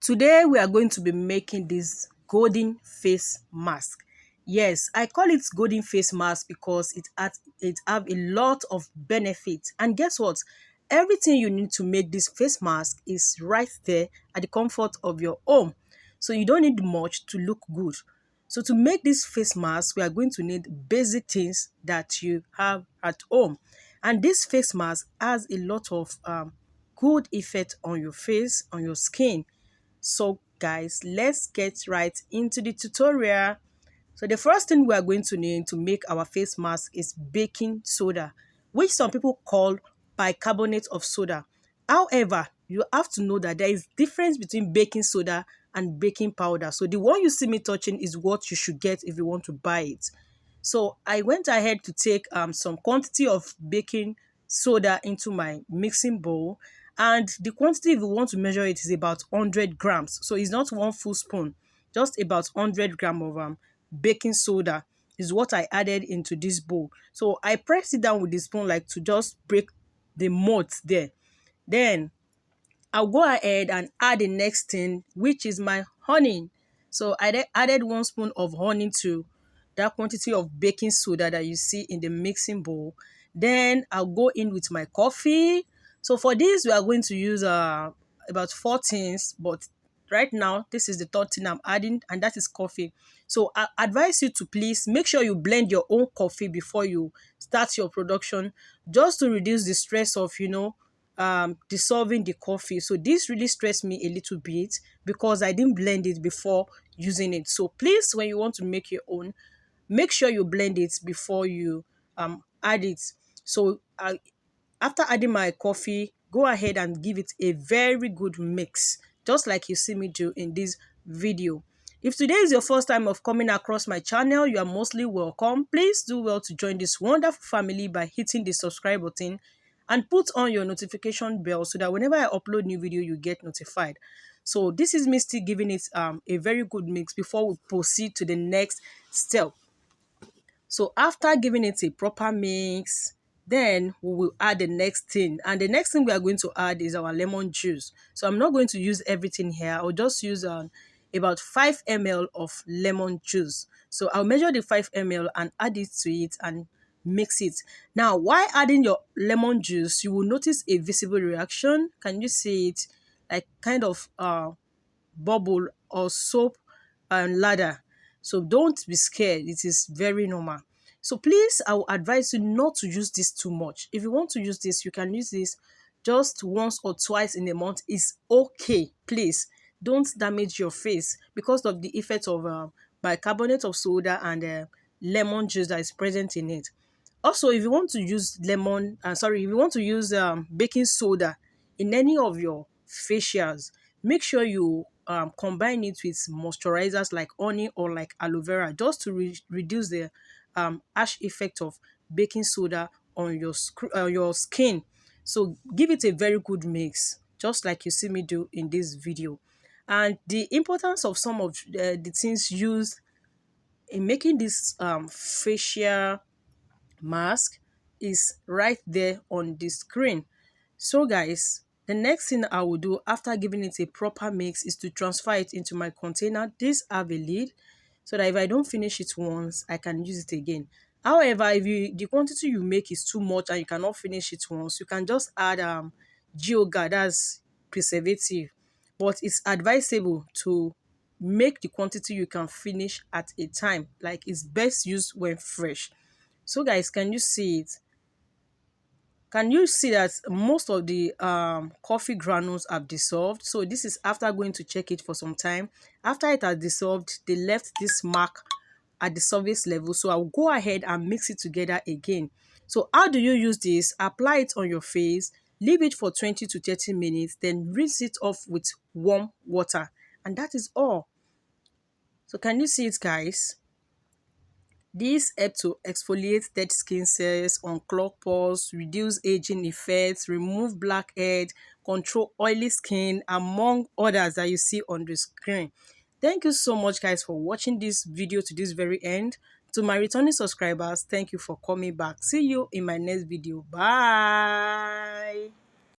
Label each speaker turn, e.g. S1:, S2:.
S1: Today we are going to be making this golden face mask. Yes, I call it golden face mask because it have a lot of benefits. And guess what? Everything you need to make this face mask is right there at the comfort of your home. So you don't need much to look good. So to make this face mask, we are going to need basic things that you have at home. And this face mask has a lot of good effect on your face, on your skin. So guys, let's get right into the tutorial. So the first thing we are going to need to make our face mask is baking soda, which some people call bicarbonate of soda. However, you have to know that there is difference between baking soda and baking powder. So the one you see me touching is what you should get if you want to buy it. So I went ahead to take some quantity of baking soda into my mixing bowl, and the quantity, if you want to measure it, is about 100 grams. So it's not one full spoon, just about 100 gram of baking soda is what I added into this bowl. So I pressed it down with the spoon like to just break the mold there. Then I'll go ahead and add the next thing, which is my honey. So I added 1 spoon of honey to that quantity of baking soda that you see in the mixing bowl. Then I'll go in with my coffee. So for this, we are going to use about 4 things, but right now this is the third thing I'm adding, and that is coffee. So I advise you to please make sure you blend your own coffee before you start your production, just to reduce the stress of dissolving the coffee. So this really stressed me a little bit because I didn't blend it before using it. So please, when you want to make your own, make sure you blend it before you add it. So after adding my coffee, go ahead and give it a very good mix, just like you see me do in this video. If today is your first time of coming across my channel, you are mostly welcome. Please do well to join this wonderful family by hitting the subscribe button and put on your notification bell so that whenever I upload new video, you get notified. So this is me still giving it a very good mix before we proceed to the next step. So after giving it a proper mix, then we will add the next thing. And the next thing we are going to add is our lemon juice. So I'm not going to use everything here. I'll just use about 5 ml of lemon juice. So I'll measure the 5 ml and add it to it and mix it. Now, while adding your lemon juice, you will notice a visible reaction. Can you see it? Like kind of bubble or soap and ladder. So don't be scared. It is very normal. So please, I will advise you not to use this too much. If you want to use this, you can use this just once or twice in a month. It's okay. Please don't damage your face because of the effect of bicarbonate of soda and lemon juice that is present in it. Also, if you want to use if you want to use baking soda in any of your facials, make sure you combine it with moisturizers like honey or like aloe vera, just to reduce the harsh effect of baking soda on your skin. So give it a very good mix, just like you see me do in this video. And the importance of some of the things used in making this facial mask is right there on the screen. So guys, the next thing I will do after giving it a proper mix is to transfer it into my container. This have a lid so that if I don't finish it once, I can use it again. However, if the quantity you make is too much and you cannot finish it once, you can just add geogard, that's preservative. But it's advisable to make the quantity you can finish at a time. Like, it's best used when fresh. So guys, can you see it? Can you see that most of the coffee granules have dissolved? So this is after going to check it for some time. After it has dissolved, they left this mark at the surface level. So I'll go ahead and mix it together again. So how do you use this? Apply it on your face, leave it for 20 to 30 minutes, then rinse it off with warm water. And that is all. So can you see it, guys? These help to exfoliate dead skin cells, unclog pores, reduce aging effects, remove blackhead, control oily skin, among others that you see on the screen. Thank you so much, guys, for watching this video to this very end. To my returning subscribers, thank you for coming back. See you in my next video. Bye.